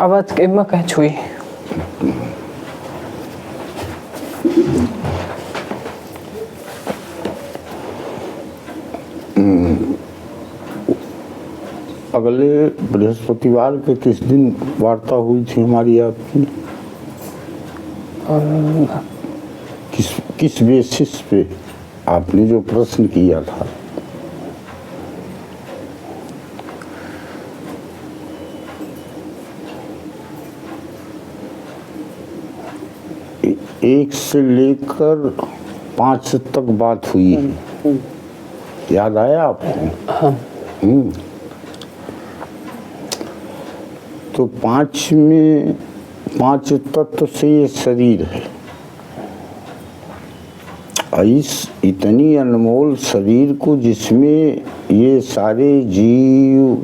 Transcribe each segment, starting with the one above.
आवाज के में कह छुई अगले बृहस्पतिवार के किस दिन वार्ता हुई थी हमारी आपकी? किस बेसिस पे आपने जो प्रश्न किया था? एक से लेकर 5 तक बात हुई है, याद आया आपको? हाँ। तो 5 में 5 तत्व से ये शरीर है। इस इतनी अनमोल शरीर को जिसमें ये सारे जीव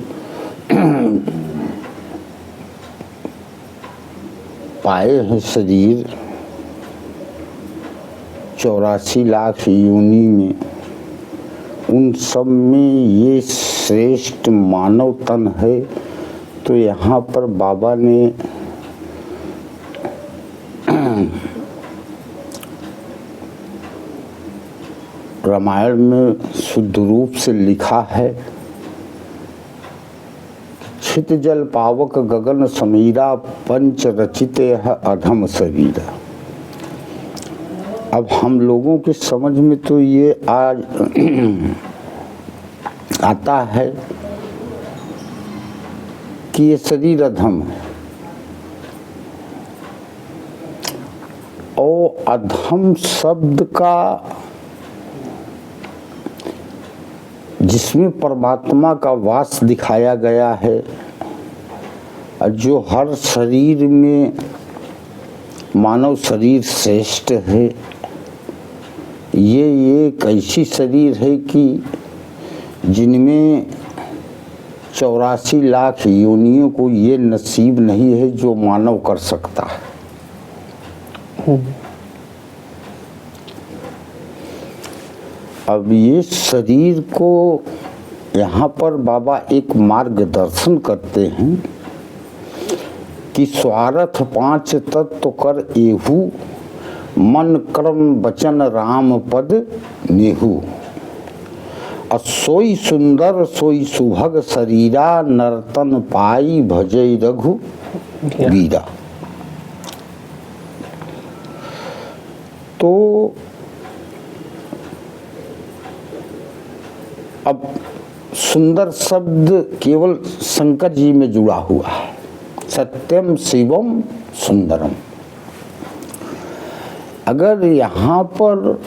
पाए हैं, शरीर 84 लाख योनि में, उन सब में ये श्रेष्ठ मानव तन है। तो यहाँ पर बाबा ने रामायण में शुद्ध रूप से लिखा है, छित जल पावक गगन समीरा पंच रचिते है अधम शरीरा। अब हम लोगों के समझ में तो ये आज आता है कि ये शरीर अधम है, और अधम शब्द का जिसमें परमात्मा का वास दिखाया गया है, जो हर शरीर में मानव शरीर श्रेष्ठ है। ये एक ऐसी शरीर है कि जिनमें 84 लाख योनियों को ये नसीब नहीं है जो मानव कर सकता है। अब ये शरीर को यहाँ पर बाबा एक मार्गदर्शन करते हैं कि स्वार्थ 5 तत्व कर एहू, मन कर्म वचन राम पद नेहू। सोई सुंदर सोई सुभग शरीरा, नर्तन पाई भजई रघु वीरा। तो अब सुंदर शब्द केवल शंकर जी में जुड़ा हुआ है, सत्यम शिवम सुंदरम। अगर यहाँ पर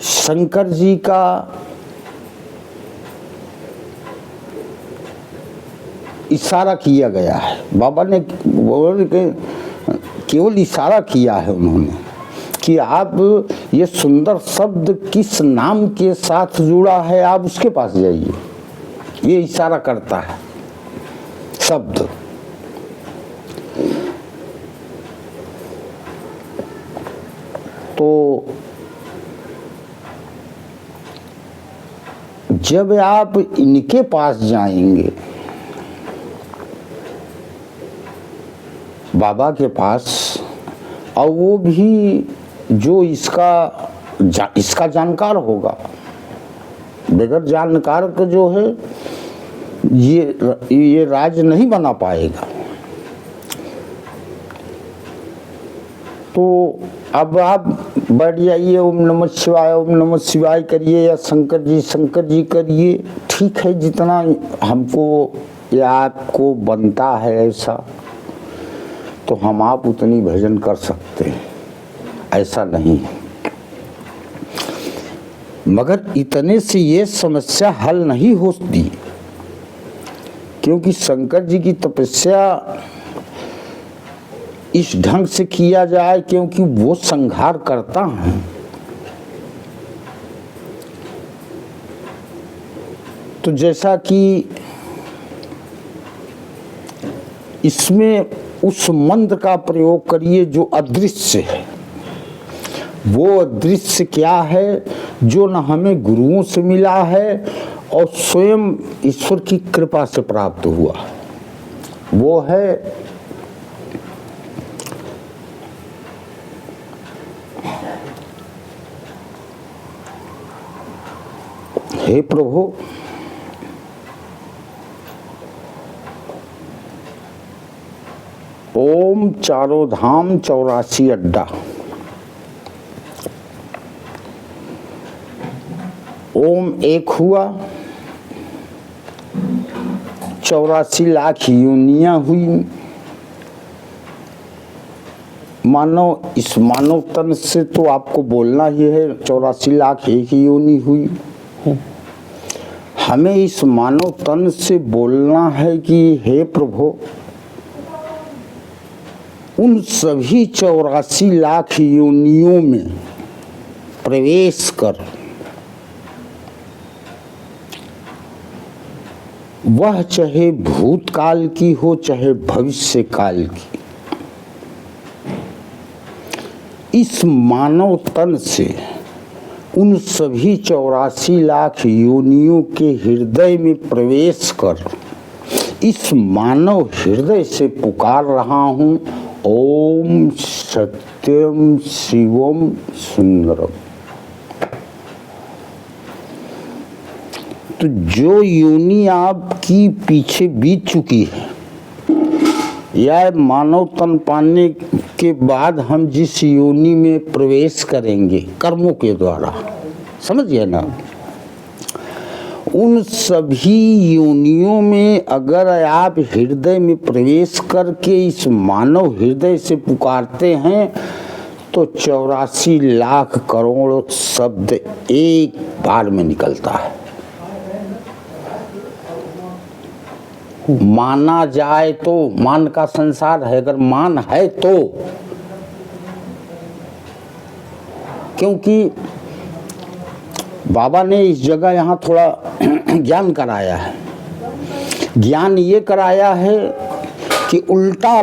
शंकर जी का इशारा किया गया है, बाबा ने केवल इशारा किया है उन्होंने कि आप ये सुंदर शब्द किस नाम के साथ जुड़ा है, आप उसके पास जाइए। ये इशारा करता है शब्द। तो जब आप इनके पास जाएंगे, बाबा के पास, और वो भी जो इसका जानकार होगा, बगैर जानकार का जो है ये राज नहीं बना पाएगा। तो अब आप बैठ जाइए, ओम नमः शिवाय करिए या शंकर जी करिए, ठीक है, जितना हमको या आपको बनता है ऐसा तो हम आप उतनी भजन कर सकते हैं, ऐसा नहीं है। मगर इतने से ये समस्या हल नहीं होती, क्योंकि शंकर जी की तपस्या इस ढंग से किया जाए, क्योंकि वो संहार करता है। तो जैसा कि इसमें उस मंत्र का प्रयोग करिए जो अदृश्य है। वो अदृश्य क्या है? जो न हमें गुरुओं से मिला है और स्वयं ईश्वर की कृपा से प्राप्त हुआ है। वो है हे प्रभु, ओम चारों धाम 84 अड्डा, ओम एक हुआ, 84 लाख योनियां हुई। मानव, इस मानव तन से तो आपको बोलना ही है, 84 लाख एक ही योनि हुई। हमें इस मानव तन से बोलना है कि हे प्रभु, उन सभी 84 लाख योनियों में प्रवेश कर, वह चाहे भूतकाल की हो चाहे भविष्य काल की, इस मानव तन से उन सभी 84 लाख योनियों के हृदय में प्रवेश कर इस मानव हृदय से पुकार रहा हूं, ओम सत्यम शिवम सुंदरम। तो जो योनि आपकी पीछे बीत चुकी है, या मानव तन पाने के बाद हम जिस योनि में प्रवेश करेंगे कर्मों के द्वारा, समझिए ना, उन सभी योनियों में अगर आप हृदय में प्रवेश करके इस मानव हृदय से पुकारते हैं तो 84 लाख करोड़ शब्द एक बार में निकलता है। माना जाए तो, मान का संसार है, अगर मान है तो, क्योंकि बाबा ने इस जगह यहाँ थोड़ा ज्ञान कराया है। ज्ञान ये कराया है कि उल्टा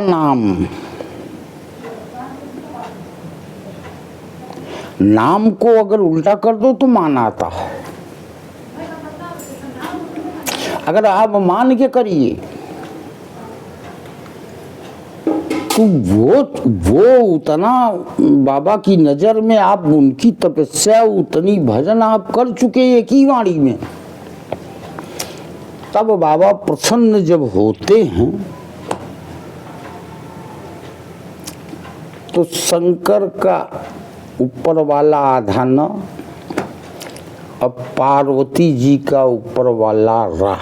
नाम को अगर उल्टा कर दो तो मान आता है। अगर आप मान के करिए तो वो उतना बाबा की नजर में आप उनकी तपस्या, उतनी भजन आप कर चुके एक ही वाणी में, तब बाबा प्रसन्न जब होते हैं तो शंकर का ऊपर वाला आधा न, अब पार्वती जी का ऊपर वाला रा,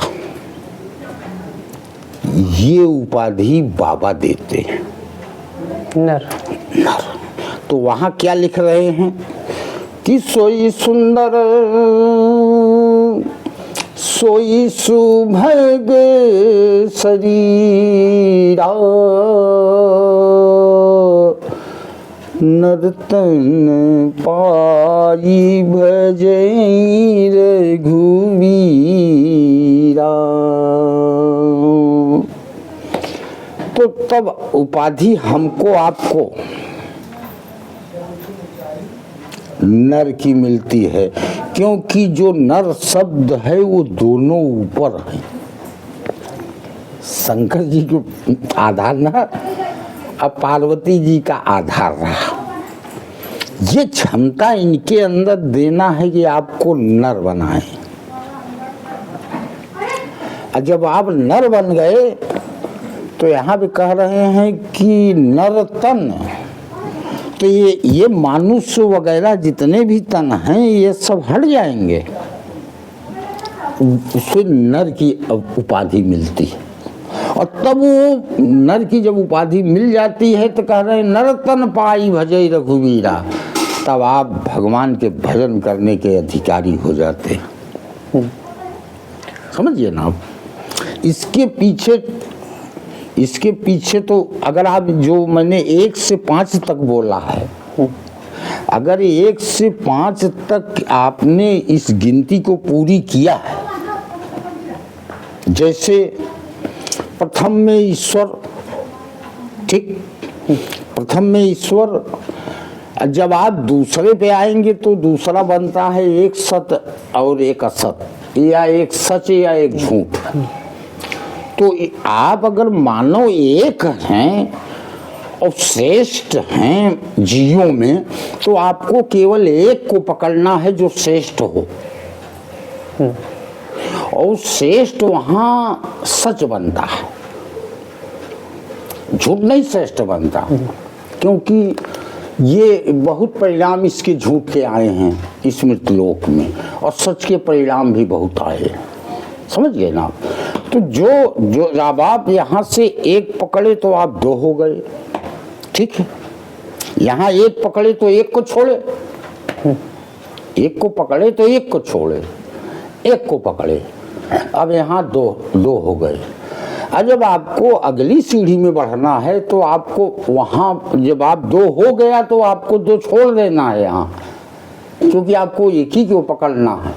ये उपाधि बाबा देते हैं नर। तो वहां क्या लिख रहे हैं कि सोई सुंदर सोई सुभग शरीरा, नर्तन पाई भजई रघुवीरा। तो तब उपाधि हमको आपको नर की मिलती है, क्योंकि जो नर शब्द है वो दोनों ऊपर है। शंकर जी के आधार नर, अब पार्वती जी का आधार रहा। ये क्षमता इनके अंदर देना है कि आपको नर बनाए। और जब आप नर बन गए तो यहाँ भी कह रहे हैं कि नर तन, तो ये मानुष वगैरह जितने भी तन हैं ये सब हट जाएंगे, उससे नर की उपाधि मिलती है। और तब वो नर की जब उपाधि मिल जाती है तो कह रहे हैं नर तन पाई भजई रघुवीरा, तब आप भगवान के भजन करने के अधिकारी हो जाते हैं। समझिए ना आप। इसके पीछे तो अगर आप जो मैंने 1 से 5 तक बोला है, अगर 1 से 5 तक आपने इस गिनती को पूरी किया है, जैसे प्रथम में ईश्वर, ठीक, प्रथम में ईश्वर, जब आप दूसरे पे आएंगे तो दूसरा बनता है एक सत और एक असत, या एक सच या एक झूठ। तो आप अगर मानव एक हैं और श्रेष्ठ हैं जीवों में, तो आपको केवल एक को पकड़ना है जो श्रेष्ठ हो, और श्रेष्ठ वहां सच बनता है, झूठ नहीं श्रेष्ठ बनता। क्योंकि ये बहुत परिणाम इसके झूठ के आए हैं इस मृतलोक में, और सच के परिणाम भी बहुत आए, समझ गए ना। तो जो जब आप यहाँ से एक पकड़े तो आप दो हो गए, ठीक है। यहाँ एक पकड़े तो एक को छोड़े, एक को पकड़े तो एक को छोड़े, एक को पकड़े, अब यहाँ दो हो गए। अब जब आपको अगली सीढ़ी में बढ़ना है तो आपको वहाँ जब आप दो हो गया तो आपको दो छोड़ देना है यहाँ, क्योंकि आपको एक ही को पकड़ना है।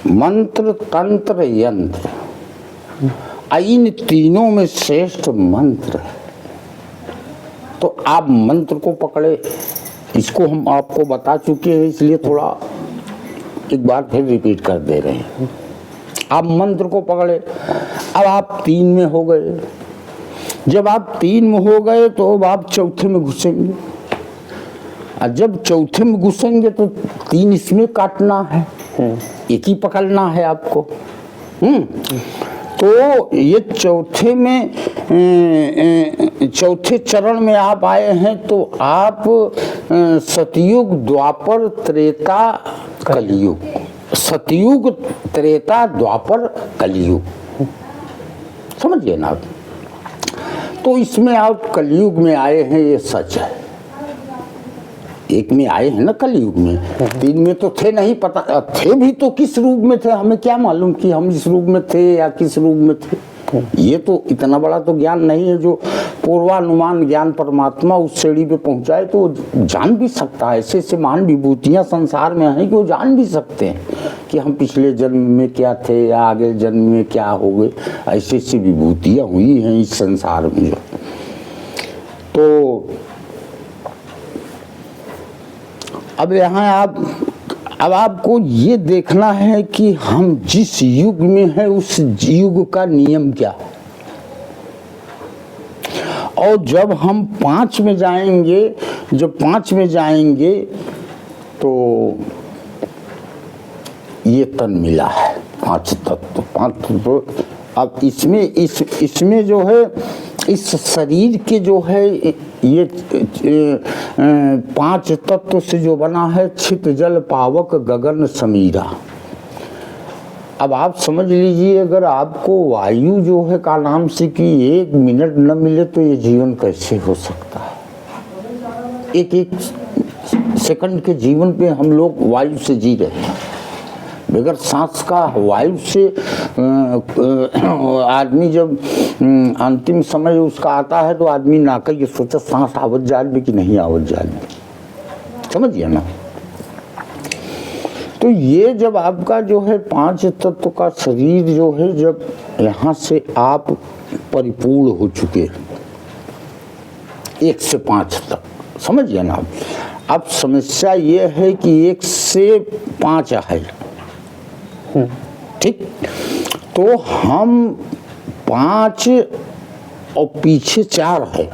मंत्र तंत्र यंत्र, इन तीनों में श्रेष्ठ मंत्र है। तो आप मंत्र को पकड़े, इसको हम आपको बता चुके हैं, इसलिए थोड़ा एक बार फिर रिपीट कर दे रहे हैं। आप मंत्र को पकड़े, अब आप 3 में हो गए। जब आप 3 में हो गए तो अब आप चौथे में घुसेंगे, और जब चौथे में घुसेंगे तो 3 इसमें काटना है, एक ही पकड़ना है आपको। तो ये चौथे में चौथे चरण में आप आए हैं, तो आप सतयुग द्वापर त्रेता कलयुग, सतयुग त्रेता द्वापर कलयुग, समझिए ना आप। तो इसमें आप कलयुग में आए हैं, ये सच है। एक में आए हैं ना कलयुग में, 3 में तो थे नहीं, पता थे भी तो किस रूप में थे, हमें क्या मालूम कि हम इस रूप में थे या किस रूप में थे। ये तो इतना बड़ा तो ज्ञान नहीं है जो पूर्वानुमान ज्ञान परमात्मा उस श्रेणी पे पहुंचाए तो जान भी सकता है। ऐसे ऐसे महान विभूतियां संसार में हैं कि वो जान भी सकते हैं कि हम पिछले जन्म में क्या थे या आगे जन्म में क्या हो गए। ऐसी ऐसी विभूतियां हुई हैं इस संसार में। तो अब यहाँ अब आपको ये देखना है कि हम जिस युग में हैं उस युग का नियम क्या, और जब हम 5 में जाएंगे, जब 5 में जाएंगे तो ये तन मिला है 5 तत्व, 5 तत्व। अब इसमें जो है इस शरीर के जो है ये 5 तत्व से जो बना है छित जल पावक गगन समीरा। अब आप समझ लीजिए, अगर आपको वायु जो है का नाम से कि 1 मिनट न मिले तो ये जीवन कैसे हो सकता है। एक सेकंड के जीवन पे हम लोग वायु से जी रहे हैं, बगैर सांस का। वायु से आदमी जब अंतिम समय उसका आता है तो आदमी ना कर ये सोचा सांस आवत जाल भी कि नहीं आवत जाल भी, समझिए ना। तो ये जब आपका जो है 5 तत्व का शरीर जो है, जब यहाँ से आप परिपूर्ण हो चुके 1 से 5 तक, समझिए ना। अब समस्या ये है कि 1 से 5 है, ठीक। तो हम 5 और पीछे 4 है,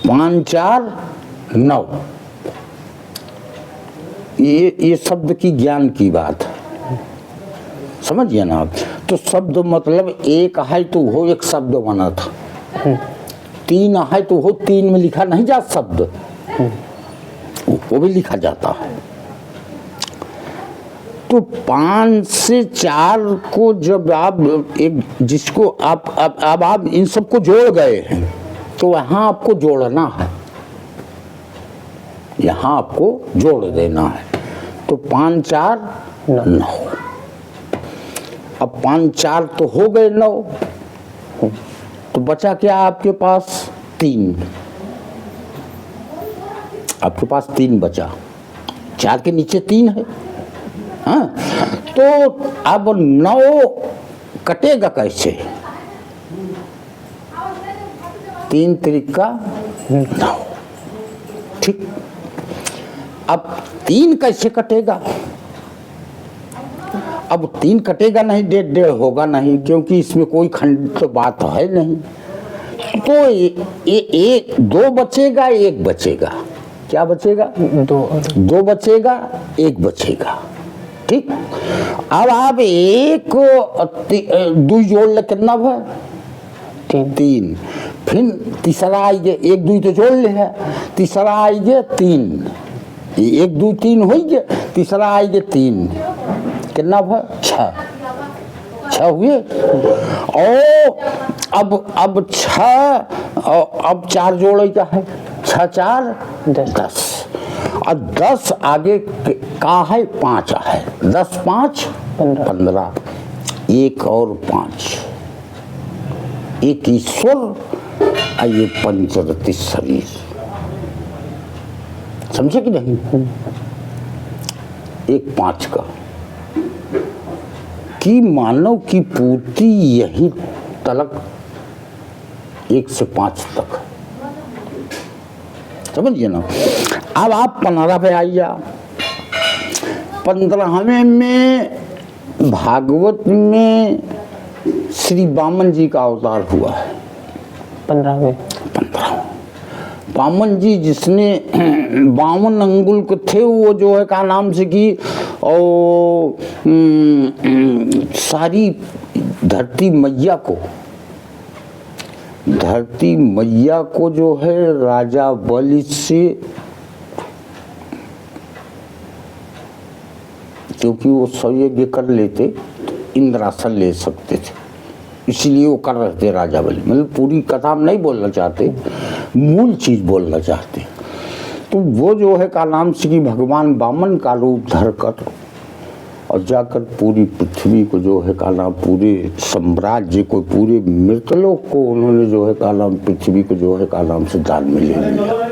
5 4 9। ये शब्द की ज्ञान की बात है, समझिए ना आप। तो शब्द मतलब 1 है तो वो एक शब्द बना था, 3 है तो वो 3 में लिखा नहीं जा शब्द, वो भी लिखा जाता है। तो 5 से 4 को जब आप एक जिसको आप इन सबको जोड़ गए हैं तो वहाँ आपको जोड़ना है, यहाँ आपको जोड़ देना है। तो 5 4 9। अब 5 4 तो हो गए 9, तो बचा क्या आपके पास 3। आपके पास 3 बचा, 4 के नीचे 3 है। हाँ, तो अब 9 कटेगा कैसे? 3 त्रिका 9, ठीक। अब 3 कैसे कटेगा? अब 3 कटेगा नहीं, 1.5 होगा नहीं, क्योंकि इसमें कोई खंड तो बात है नहीं। तो एक 2 बचेगा, 1 बचेगा। क्या बचेगा? 2 बचेगा, 1 बचेगा। ठीक। अब आप 1 2 जोड़ ले, कितना हुआ? 3। फिर तीसरा आएगा, 1 2 तो जोड़ ले है, तीसरा आएगा 3, 1 2 3 हो गया, तीसरा आएगा 3, कितना हुआ? 6 हुए। और अब 6, अब 4 जोड़ेगा है, 6 4 10, और 10 आगे का है 5 है, 10 5 15, 1 और 5, एक ईश्वर और ये पंचरति शरीर। समझे कि नहीं? 1 5 का कि मानव की पूर्ति यही तलक 1 से 5 तक, समझिए ना। अब आप 15 पे आइए। 15वें में भागवत में श्री वामन जी का अवतार हुआ है। 15 वामन जी, जिसने 52 अंगुल के थे, वो जो है का नाम से कि और सारी धरती मैया को जो है राजा बलि से, क्योंकि वो सब यज्ञ कर लेते तो इंद्रासन ले सकते थे, इसलिए वो कर रहे थे राजा बलि। मतलब पूरी कथा हम नहीं बोलना चाहते, मूल चीज बोलना चाहते। तो वो जो है का नाम से कि भगवान वामन का रूप धर कर और जाकर पूरी पृथ्वी को जो है का नाम, पूरे साम्राज्य को, पूरे मृतलोक को उन्होंने जो है का नाम, पृथ्वी को जो है का नाम से दान में ले लिया।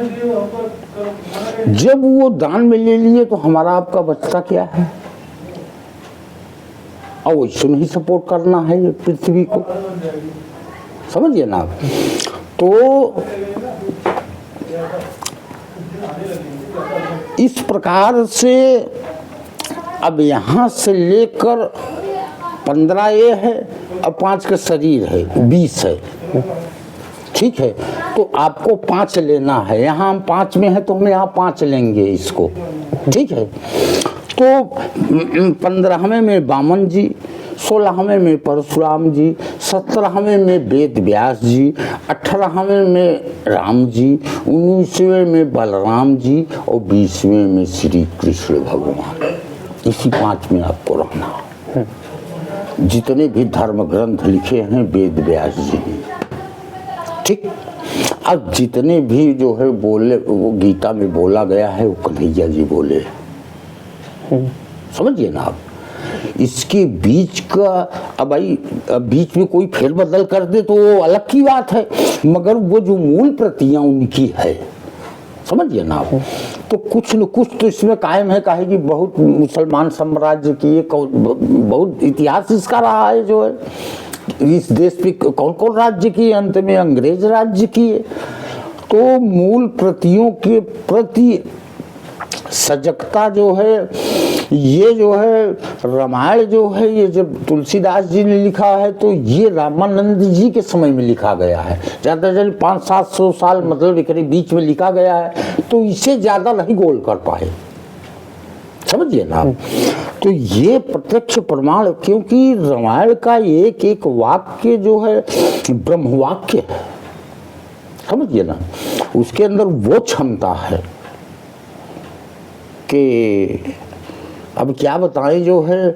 जब वो दान में ले लिए तो हमारा आपका बचता क्या है? और वैसे नहीं सपोर्ट करना है ये पृथ्वी को, समझिए ना आप। तो इस प्रकार से अब यहाँ से लेकर 15 ये है और 5 का शरीर है, 20 है। ठीक है, तो आपको 5 लेना है। यहाँ हम 5 में है तो हम यहाँ 5 लेंगे इसको। ठीक है, तो 15वें में वामन जी, 16वें में परशुराम जी, 17वें में वेद व्यास जी, 18वें में राम जी, 19वें में बलराम जी और 20वें में श्री कृष्ण भगवान। इसी 5 में आपको रहना है। जितने भी धर्म ग्रंथ लिखे हैं वेद व्यास जी ने। ठीक, अब जितने भी जो है बोले, वो गीता में बोला गया है वो कन्हैया जी बोले। समझिए ना आप। इसके बीच का अब भाई बीच में कोई फेरबदल कर दे तो वो अलग की बात है, मगर वो जो मूल प्रतियां उनकी है, समझिए ना आप। तो कुछ न कुछ तो इसमें कायम है। काहे कि बहुत मुसलमान साम्राज्य की बहुत इतिहास इसका रहा है। जो है इस देश पे कौन कौन राज्य की, अंत में अंग्रेज राज्य की है। तो मूल प्रतियों के प्रति सजगता जो है, ये जो है रामायण जो है, ये जब तुलसीदास जी ने लिखा है तो ये रामानंद जी के समय में लिखा गया है। ज़्यादा से 500-700 साल मतलब एक बीच में लिखा गया है, तो इसे ज़्यादा नहीं गोल कर पाए। समझिए ना। तो ये प्रत्यक्ष प्रमाण, क्योंकि रामायण का एक एक वाक्य जो है ब्रह्म वाक्य है। समझिए ना, उसके अंदर वो क्षमता है कि अब क्या बताएं, जो है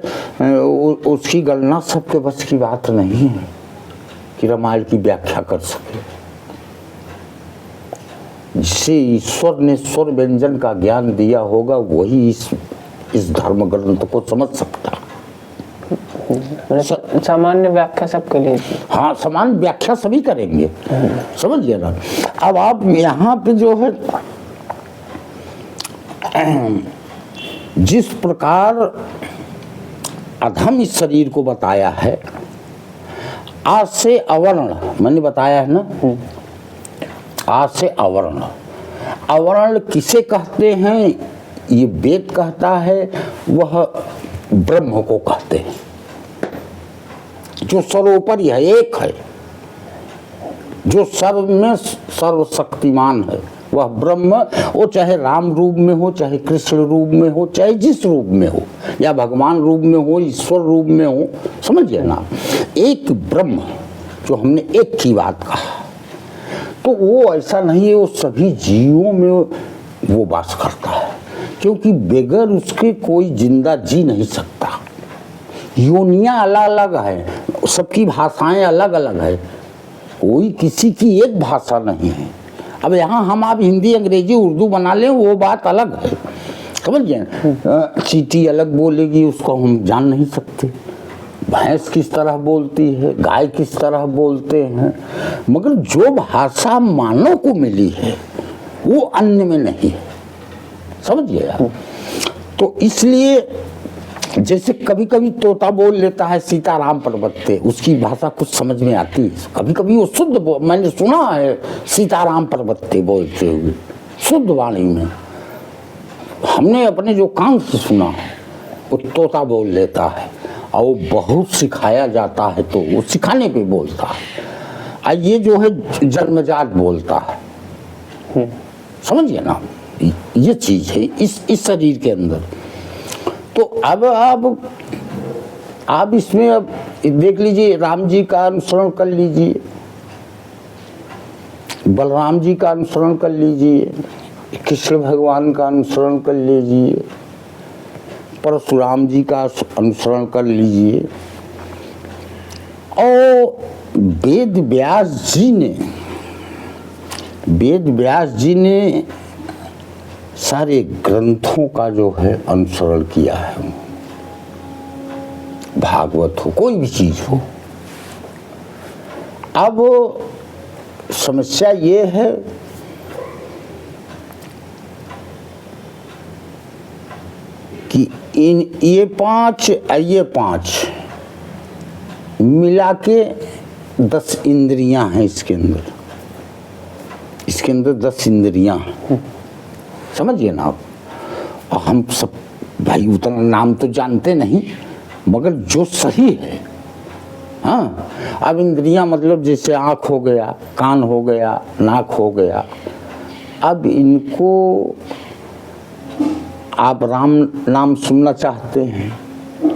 उसकी गणना सबके बस की बात नहीं है कि रामायण की व्याख्या कर सके। जिसे ईश्वर ने स्वर व्यंजन का ज्ञान दिया होगा वही इस धर्म ग्रंथ को समझ सकता। सामान्य व्याख्या सबके लिए। हाँ, समान व्याख्या सभी करेंगे। समझिए ना। अब आप यहाँ पे जो है जिस प्रकार अधम इस शरीर को बताया है, आज से अवर्ण मैंने बताया है ना, आज से अवर्ण। अवर्ण किसे कहते हैं? ये वेद कहता है। वह ब्रह्म को कहते हैं, जो सर्वोपरि है, एक है, जो सर्व में सर्वशक्तिमान है, वह ब्रह्म, वो चाहे राम रूप में हो, चाहे कृष्ण रूप में हो, चाहे जिस रूप में हो, या भगवान रूप में हो, ईश्वर रूप में हो, समझिए ना, एक ब्रह्म जो हमने एक की बात कहा, तो वो ऐसा नहीं है, वो सभी जीवों में वो वास करता है, क्योंकि बगैर उसके कोई जिंदा जी नहीं सकता। योनियां अलग अलग है, सबकी भाषाएं अलग अलग है, कोई किसी की एक भाषा नहीं है। अब यहाँ हम आप हिंदी अंग्रेजी उर्दू बना लें, वो बात अलग है, समझिए। चींटी अलग बोलेगी, उसको हम जान नहीं सकते, भैंस किस तरह बोलती है, गाय किस तरह बोलते हैं, मगर जो भाषा मानव को मिली है वो अन्य में नहीं है, समझिए आप। तो इसलिए जैसे कभी कभी तोता बोल लेता है सीताराम पर्वत पे, उसकी भाषा कुछ समझ में आती है, कभी कभी वो शुद्ध, मैंने सुना है सीताराम पर्वत पे बोलते हुए शुद्ध वाणी में, हमने अपने जो कान से सुना है, वो तोता बोल लेता है, और वो बहुत सिखाया जाता है तो वो सिखाने पे बोलता है। और ये जो है जन्मजात बोलता है, समझिए ना, ये चीज है इस शरीर के अंदर। तो अब आप इसमें अब देख लीजिए, राम जी का अनुसरण कर लीजिए, बलराम जी का अनुसरण कर लीजिए, कृष्ण भगवान का अनुसरण कर लीजिए, परशुराम जी का अनुसरण कर लीजिए, और वेद व्यास जी ने सारे ग्रंथों का जो है अनुसरण किया है, भागवत हो, कोई भी चीज हो। अब समस्या ये है कि ये पांच मिला के 10 इंद्रियां हैं इसके अंदर 10 इंद्रियां हैं, समझिए ना आप। हम सब भाई उतना नाम तो जानते नहीं, मगर जो सही है, हाँ। अब इंद्रियां मतलब जैसे आँख हो गया, कान हो गया, नाक हो गया, अब इनको आप राम नाम सुनना चाहते हैं,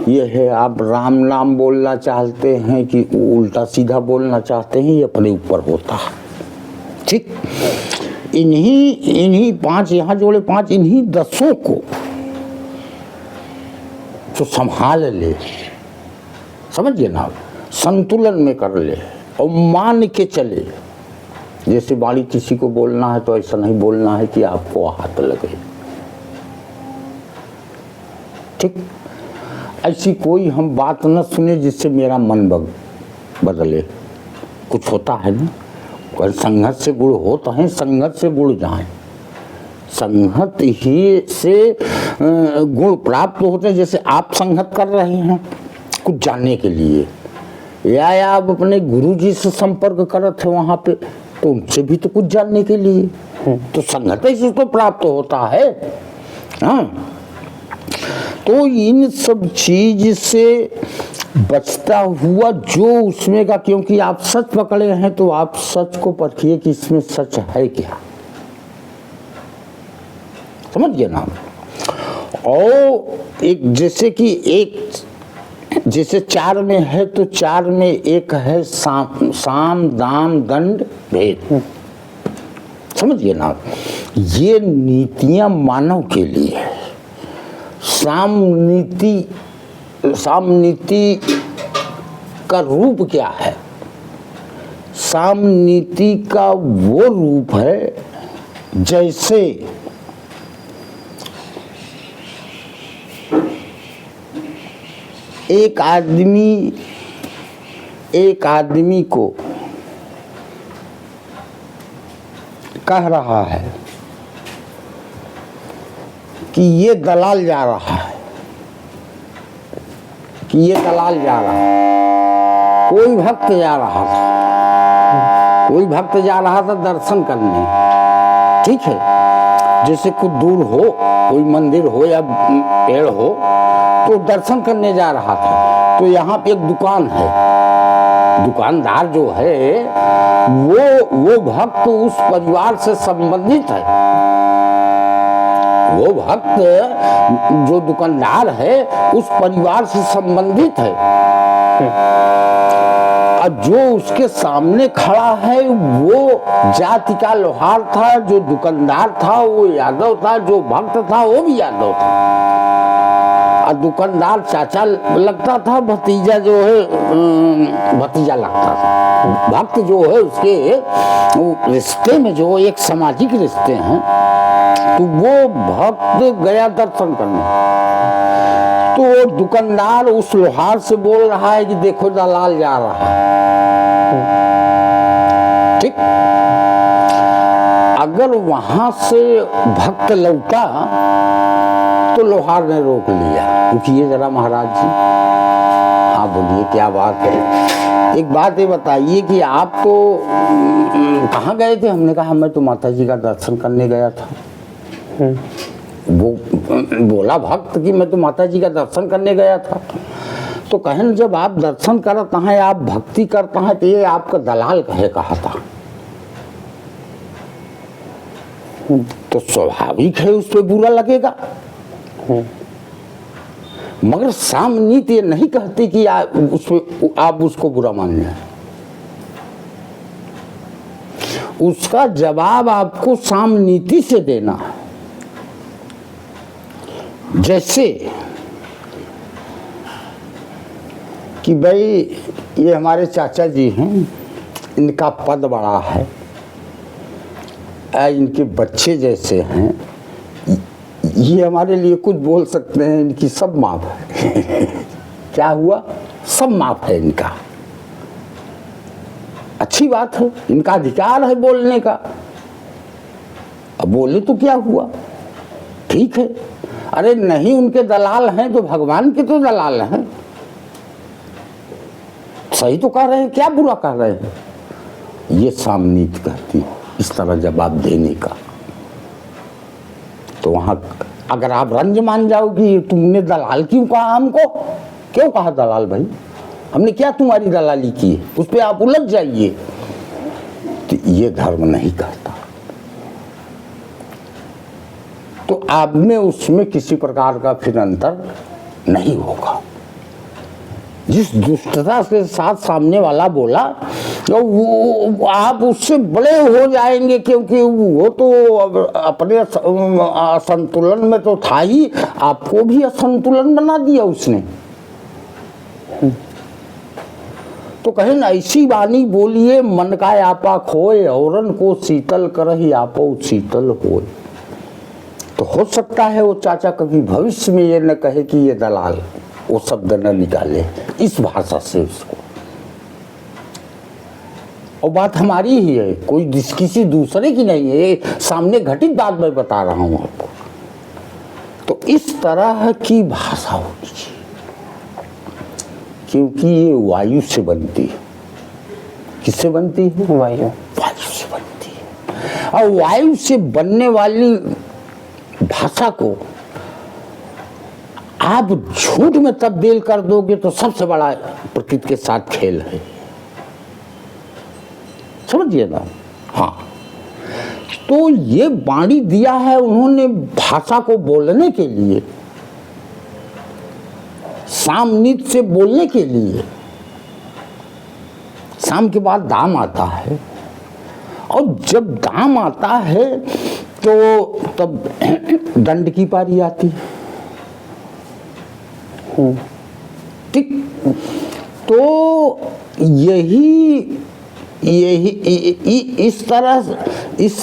ये है, आप राम नाम बोलना चाहते हैं कि उल्टा सीधा बोलना चाहते हैं, ये अपने ऊपर होता है, ठीक। इन्हीं 5 यहाँ जोड़े 5, इन्हीं 10 को जो संभाल ले, समझिए ना, संतुलन में कर ले और मान के चले। जैसे वाणी किसी को बोलना है तो ऐसा नहीं बोलना है कि आपको हाथ लगे, ठीक। ऐसी कोई हम बात न सुने जिससे मेरा मन बदले, कुछ होता है ना, कोई संगत से गुण होता है, संगत से गुण जाए, संगत ही से गुण प्राप्त होते हैं। जैसे आप संगत कर रहे हैं कुछ जानने के लिए, या आप अपने गुरु जी से संपर्क करते हैं वहाँ पे, तो उनसे भी तो कुछ जानने के लिए, तो संगत से तो प्राप्त होता है, हाँ। तो इन सब चीज से बचता हुआ जो उसमें का, क्योंकि आप सच पकड़े हैं तो आप सच को परखिए कि इसमें सच है क्या, समझिए ना। और एक जैसे 4 में है तो 4 में एक है साम दाम दंड भेद, समझिए ना। ये नीतियां मानव के लिए है। साम नीति का रूप क्या है? साम नीति का वो रूप है जैसे एक आदमी को कह रहा है कि ये दलाल जा रहा है, कोई भक्त जा रहा था, दर्शन करने, ठीक है। जैसे कुछ दूर हो, कोई मंदिर हो या पेड़ हो, तो दर्शन करने जा रहा था, तो यहाँ पे एक दुकान है, दुकानदार जो है वो भक्त उस परिवार से संबंधित है। वो भक्त जो दुकानदार है उस परिवार से संबंधित है, और जो उसके सामने खड़ा है वो जाति का लोहार था, जो दुकानदार था वो यादव था, जो भक्त था वो भी यादव था। और दुकानदार चाचा लगता था, भतीजा जो है भतीजा लगता था। भक्त जो है उसके रिश्ते में जो एक सामाजिक रिश्ते हैं, तो वो भक्त गया दर्शन करने, तो वो दुकानदार उस लोहार से बोल रहा है कि देखो दलाल जा रहा है। ठीक, अगर वहां से भक्त लौटा तो लोहार ने रोक लिया, रुकिए जरा महाराज जी। हाँ बोलिए, क्या बात है? एक बात ये बताइए कि आप तो कहाँ गए थे? हमने कहा मैं तो माता जी का दर्शन करने गया था। वो बोला भक्त कि मैं तो माता जी का दर्शन करने गया था। तो कहें जब आप दर्शन करता हैं, आप भक्ति करता हैं, तो ये आपका दलाल कहा था। तो स्वाभाविक है उस पर बुरा लगेगा, मगर सामनीति ये नहीं कहती कि आप उसको बुरा मान लें। उसका जवाब आपको सामनीति से देना है। जैसे कि भाई ये हमारे चाचा जी हैं, इनका पद बड़ा है, इनके बच्चे जैसे हैं, ये हमारे लिए कुछ बोल सकते हैं, इनकी सब माफ है। क्या हुआ? सब माफ है इनका। अच्छी बात है, इनका अधिकार है बोलने का। अब बोले तो क्या हुआ, ठीक है। अरे नहीं, उनके दलाल हैं तो भगवान के तो दलाल हैं, सही तो कह रहे हैं, क्या बुरा कह रहे हैं? ये सामनीति कहती है इस तरह जवाब देने का। तो वहां अगर आप रंज मान जाओ कि तुमने दलाल क्यों कहा हमको, क्यों कहा दलाल भाई, हमने क्या तुम्हारी दलाली की है, उस पर आप उलझ जाइए, तो ये धर्म नहीं कहता। तो आप में उसमें किसी प्रकार का फिर अंतर नहीं होगा। जिस दुष्टता के साथ सामने वाला बोला, तो वो आप उससे बड़े हो जाएंगे, क्योंकि वो तो अपने असंतुलन में तो था ही, आपको भी असंतुलन बना दिया उसने। तो कहें ना, ऐसी वाणी बोलिए मन का आपा खोए, औरन को शीतल करहि आपो शीतल होए। तो हो सकता है वो चाचा कभी भविष्य में ये न कहे कि ये दलाल, वो शब्द न निकाले इस भाषा से उसको। और बात हमारी ही है, कोई किसी दूसरे की नहीं है, सामने घटित बात मैं बता रहा हूं आपको। तो इस तरह की भाषा होनी चाहिए, क्योंकि ये वायु से बनती है। किससे बनती है? वायु से बनती है। और वायु से बनने वाली भाषा को आप झूठ में तब्दील कर दोगे तो सबसे बड़ा प्रकृति के साथ खेल है, समझिए ना। हाँ, तो ये वाणी दिया है उन्होंने भाषा को बोलने के लिए, सामनीति से बोलने के लिए। शाम के बाद दाम आता है, और जब दाम आता है तो तब दंड की पारी आती है। ठीक, तो यही इस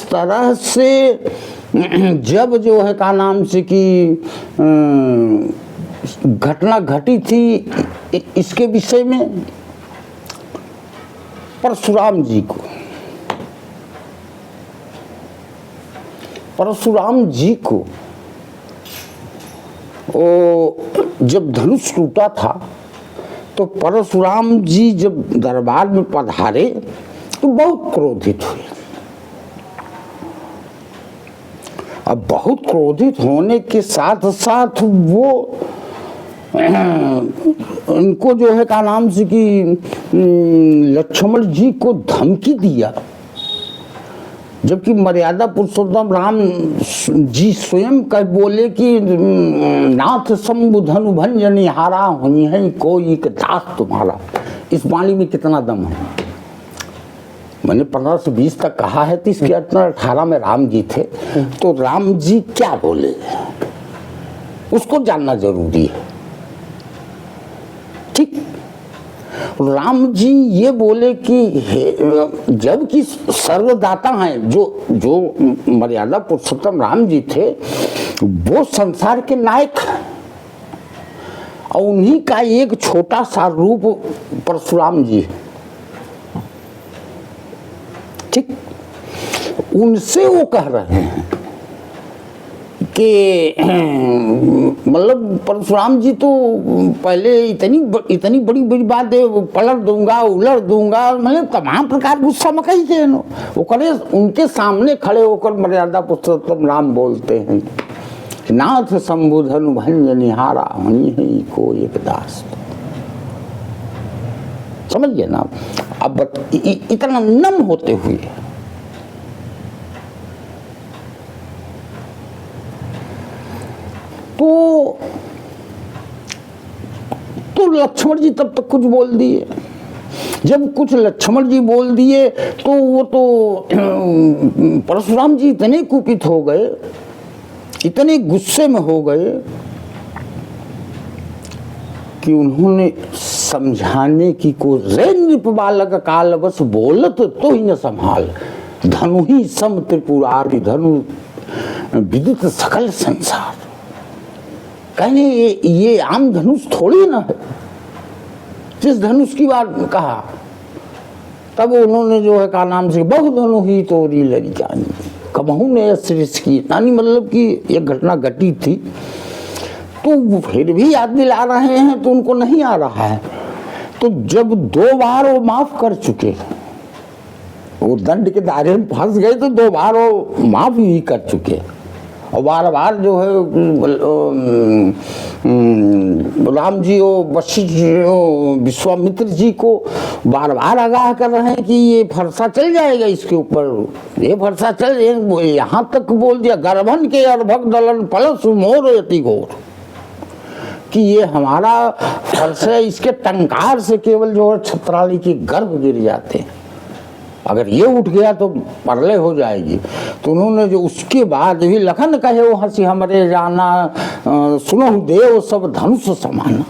तरह से जब जो है का नाम से कि घटना घटी थी इसके विषय में, परशुराम जी को वो जब धनुष टूटा था, तो परशुराम जी जब दरबार में पधारे तो बहुत क्रोधित हुए। अब बहुत क्रोधित होने के साथ साथ वो उनको जो है का नाम से कि लक्ष्मण जी को धमकी दिया, जबकि मर्यादा पुरुषोत्तम राम जी स्वयं कह बोले कि नाथ संबुधनु भंजन हारा हुई है कोई एक दास तुम्हारा। इस वाणी में कितना दम है? मैंने 15 से 20 तक कहा है, तो इसके 18 में राम जी थे, तो राम जी क्या बोले उसको जानना जरूरी है। ठीक, राम जी ये बोले कि जबकि सर्वदाता हैं, जो मर्यादा पुरुषोत्तम राम जी थे, वो संसार के नायक हैं, और उन्हीं का एक छोटा सा रूप परशुराम जी है। ठीक, उनसे वो कह रहे हैं कि मतलब परशुराम जी तो पहले इतनी बड़ी बड़ी बात है, पलट दूंगा उलट दूंगा, मतलब तमाम प्रकार गुस्सा में कही थे वो करे। उनके सामने खड़े होकर मर्यादा पुरुषोत्तम राम बोलते हैं, नाथ संबुधनु भंजन हारा हनी है को एक दास। समझिए ना, अब इतना नम होते हुए तो लक्ष्मण जी तब तक कुछ बोल दिए। जब कुछ लक्ष्मण जी बोल दिए तो वो तो परशुराम जी इतने कुपित हो गए, इतने गुस्से में हो गए कि उन्होंने समझाने की रे नृप बालक काल बस बोलत तो ही न संभाल, धनु ही सम त्रिपुरारि धनु विदित सकल संसार। कहने ये आम धनुष थोड़ी ना है, जिस धनुष की बात कहा तब उन्होंने जो है का नाम से बहु धनु ही तोरी लड़ी जानी कबहू ने सृष्टि की नानी, मतलब कि यह घटना घटी थी, तो फिर भी याद दिला रहे हैं तो उनको नहीं आ रहा है। तो जब 2 बार वो माफ कर चुके, वो दंड के दायरे में फंस गए, तो 2 बार वो माफ ही कर चुके, और बार बार जो है राम जी वशिष्ठ विश्वामित्र जी को बार बार आगाह कर रहे हैं कि ये फरसा चल जाएगा इसके ऊपर, ये फरसा चल, यहाँ तक बोल दिया गर्भन के अर्भक दलन पलस मोर यति घोर, कि ये हमारा फर्श है, इसके टंकार से केवल जो है छत्राली के गर्भ गिर जाते हैं, अगर ये उठ गया तो परले हो जाएगी। तो उन्होंने जो उसके बाद भी लखन कहे वो हंसी हमरे जाना, सुनो देव सब धनुष समाना,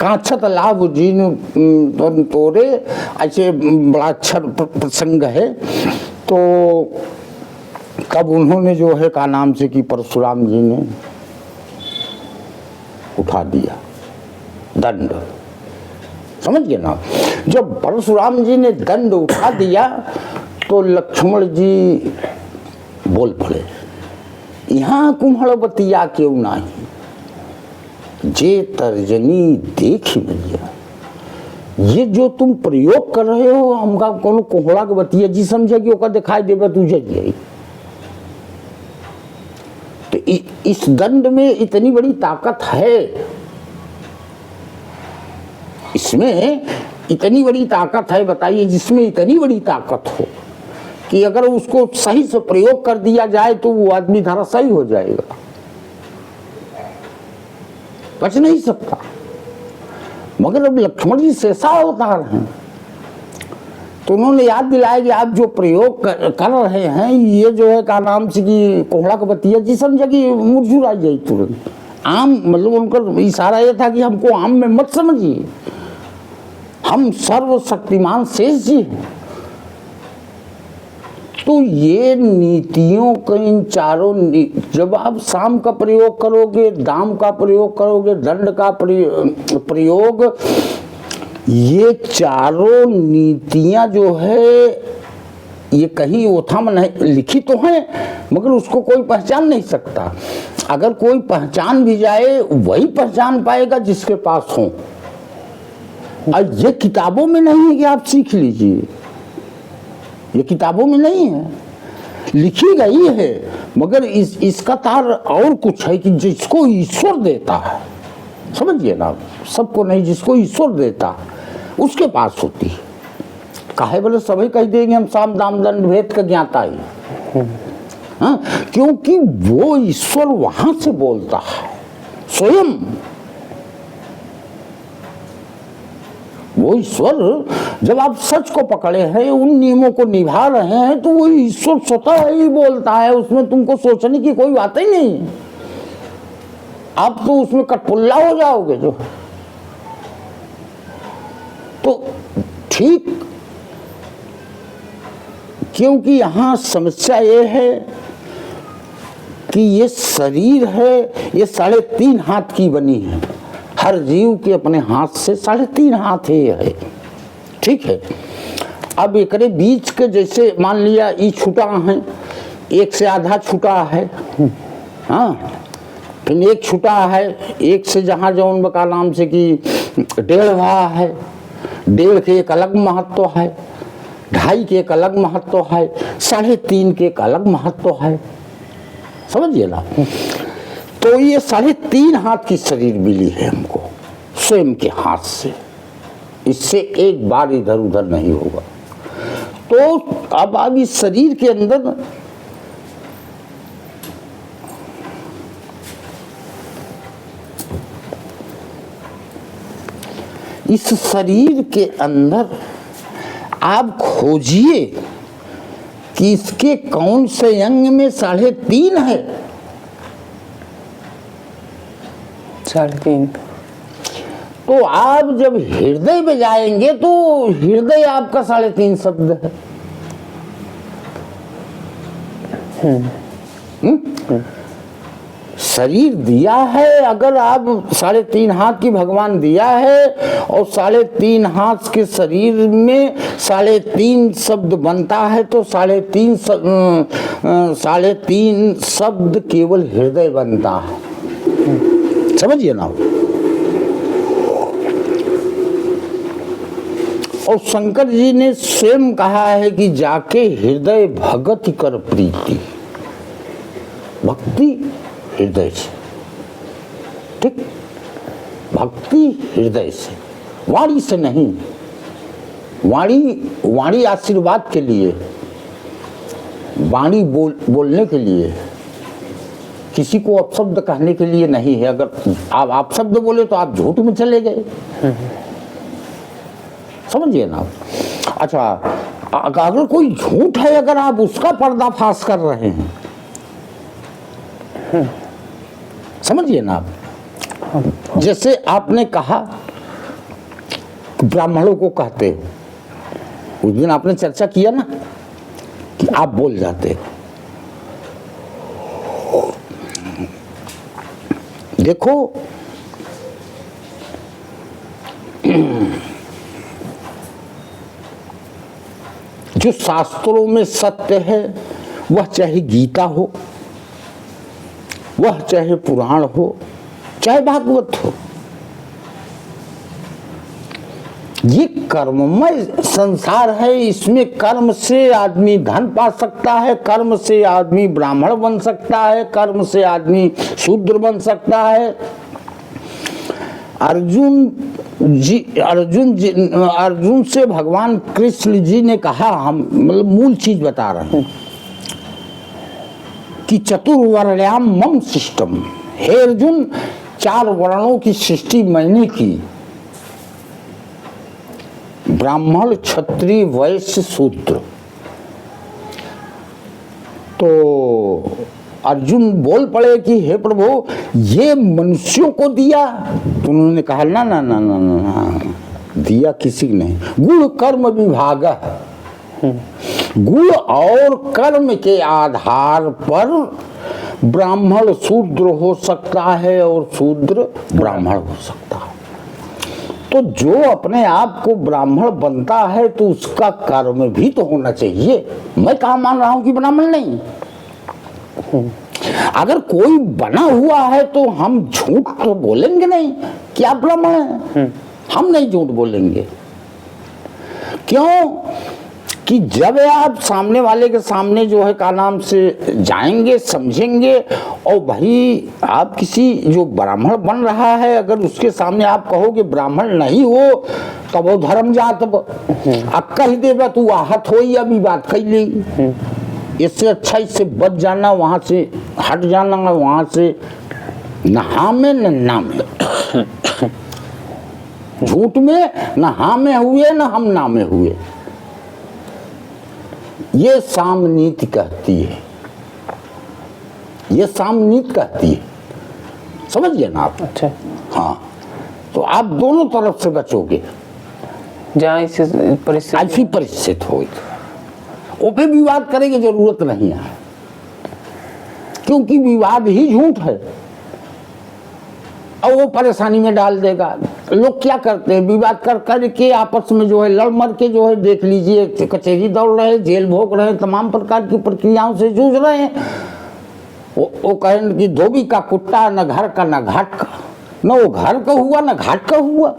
कांछत लाभ जीन तोरे, ऐसे बड़ा अच्छा प्रसंग है। तो तब उन्होंने जो है का नाम से कि परशुराम जी ने उठा दिया दंड, समझ गए ना। जब परशुराम जी ने दंड उठा दिया तो लक्ष्मण जी बोल पड़े, यहाँ कुम्हड़ बतिया क्यों नहीं, जे तर्जनी देख ही मिलिया, ये जो तुम प्रयोग कर रहे हो हमका कोनो कोहड़ा के बतिया जी समझे कि ओका दिखाई देगा तुझे जाई। तो इस दंड में इतनी बड़ी ताकत है, इसमें इतनी बड़ी ताकत है, बताइए, जिसमें इतनी बड़ी ताकत हो कि अगर उसको सही से प्रयोग कर दिया जाए तो वो आदमी धराशायी हो जाएगा, बच नहीं सकता। मगर अब लक्ष्मण जी शेषा अवतार हैं, तो उन्होंने याद दिलाया कि आप जो प्रयोग कर रहे हैं ये जो है का नाम से कि कोहड़ा का बतिया जी समझे कि मुरझुरा जाए तुरंत। आम मतलब उनका इशारा ये था कि हमको आम में मत समझिए, हम सर्वशक्तिमान शेष जी हैं। तो ये नीतियों का इन चारों, जब आप साम का प्रयोग करोगे, दाम का प्रयोग करोगे, दंड का प्रयोग, ये चारों नीतियां जो है ये कहीं ओथा में नहीं लिखी तो हैं, मगर उसको कोई पहचान नहीं सकता। अगर कोई पहचान भी जाए वही पहचान पाएगा जिसके पास हो। और ये किताबों में नहीं है कि आप सीख लीजिए, ये किताबों में नहीं है, लिखी गई है मगर इसका तार और कुछ है कि जिसको ईश्वर देता है, समझिए ना, सबको नहीं, जिसको ईश्वर देता उसके पास होती है। काहे बोले सभी कह देंगे हम साम दाम दंड भेद का ज्ञाता ही, हाँ, क्योंकि वो ईश्वर वहां से बोलता है स्वयं। वो ईश्वर जब आप सच को पकड़े हैं, उन नियमों को निभा रहे हैं, तो वो ईश्वर स्वतः ही बोलता है, उसमें तुमको सोचने की कोई बात ही नहीं। आप तो उसमें कटपुल्ला हो जाओगे जो। तो ठीक, क्योंकि यहां समस्या ये है कि ये शरीर है, ये 3.5 हाथ की बनी है। हर जीव के अपने हाथ से 3.5 हाथ ही है, ठीक है। अब एकरे बीच के जैसे मान लिया ई छुटा है, एक से आधा छुटा है, हाँ, फिर एक छुटा है, एक से जहाँ जौन बका नाम से कि 1.5 भा है, 1.5 के एक अलग महत्व है, 2.5 के एक अलग महत्व है, 3.5 के एक अलग महत्व है, समझिए ना। तो ये 3.5 हाथ की शरीर मिली है हमको स्वयं के हाथ से, इससे एक बार इधर उधर नहीं होगा। तो अब इस शरीर के अंदर इस शरीर के अंदर आप खोजिए कि इसके कौन से अंग में 3.5 है। 3.5। तो आप जब हृदय में जाएंगे तो हृदय आपका 3.5 शब्द है। शरीर दिया है, अगर आप 3.5 हाथ की भगवान दिया है और 3.5 हाथ के शरीर में 3.5 शब्द बनता है, तो 3.5 शब्द केवल हृदय बनता है, समझिए ना। और शंकर जी ने स्वयं कहा है कि जाके हृदय भगत कर प्रीति, भक्ति हृदय से, ठीक, भक्ति हृदय से, वाणी से नहीं। वाणी आशीर्वाद के लिए, वाणी बोलने के लिए, किसी को अपशब्द कहने के लिए नहीं है। अगर आप शब्द बोले तो आप झूठ में चले गए, समझिए ना। अच्छा, अगर कोई झूठ है, अगर आप उसका पर्दाफाश कर रहे हैं, समझिए ना आप। जैसे आपने कहा ब्राह्मणों को कहते हो, उस दिन आपने चर्चा किया ना कि आप बोल जाते हो। देखो, जो शास्त्रों में सत्य है, वह चाहे गीता हो, वह चाहे पुराण हो, चाहे भागवत हो, ये कर्ममय संसार है। इसमें कर्म से आदमी धन पा सकता है, कर्म से आदमी ब्राह्मण बन सकता है, कर्म से आदमी शूद्र बन सकता है। अर्जुन से भगवान कृष्ण जी ने कहा, हम मतलब मूल चीज बता रहे हैं कि चतुर्वर्ण्याम मम सिस्टम, हे अर्जुन 4 वर्णों की सृष्टि मैंने की, ब्राह्मण क्षत्रिय वैश्य शूद्र। तो अर्जुन बोल पड़े कि हे प्रभु, ये मनुष्यों को दिया? तो उन्होंने कहा ना ना ना ना ना, दिया किसी ने। गुण कर्म विभाग, गुण और कर्म के आधार पर ब्राह्मण शूद्र हो सकता है और शूद्र ब्राह्मण हो सकता है। तो जो अपने आप को ब्राह्मण बनता है तो उसका कर्म भी तो होना चाहिए। मैं कहाँ मान रहा हूं कि ब्राह्मण नहीं। अगर कोई बना हुआ है तो हम झूठ तो बोलेंगे नहीं कि आप ब्राह्मण हैं, हम नहीं झूठ बोलेंगे। क्यों कि जब आप सामने वाले के सामने जो है का नाम से जाएंगे, समझेंगे, और भाई आप किसी जो ब्राह्मण बन रहा है अगर उसके सामने आप कहोगे ब्राह्मण नहीं हो तब वो धर्म जात कह देगा तू आहत हो, अभी बात कही लेगी। इससे अच्छा इससे बच जाना, वहां से हट जाना, वहां से न हाँ में न ना में, झूठ में न हाँ में हुए न हम ना में हुए, ये सामनीति कहती है, ये सामनीति कहती है, समझिए ना आप। अच्छा, हाँ, तो आप दोनों तरफ से बचोगे जहाँ ऐसी परिस्थिति हो, वो पे विवाद करने की जरूरत नहीं है, क्योंकि विवाद ही झूठ है और वो परेशानी में डाल देगा। लोग क्या करते हैं, विवाद कर करके आपस में जो है लड़ मर के जो है देख लीजिए कचहरी दौड़ रहे हैं, जेल भोग रहे हैं, तमाम प्रकार की प्रक्रियाओं से जूझ रहे हैं। वो कहें कि धोबी का कुत्ता न घर का न घाट का, न वो घर का हुआ न घाट का हुआ।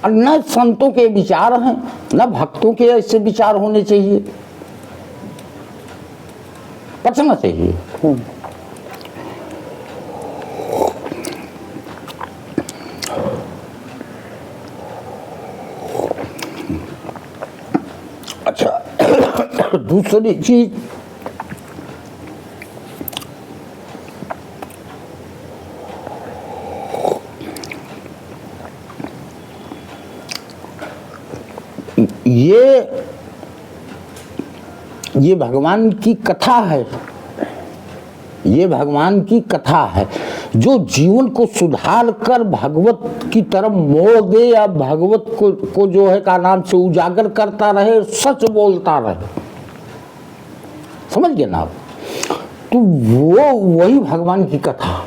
और न संतों के विचार हैं न भक्तों के ऐसे विचार होने चाहिए, बचना चाहिए। अच्छा, दूसरी चीज ये भगवान की कथा है, ये भगवान की कथा है जो जीवन को सुधार कर भगवत की तरफ मोड़ दे या भगवत को जो है का नाम से उजागर करता रहे, सच बोलता रहे, समझ गए ना आप। तो वो वही भगवान की कथा।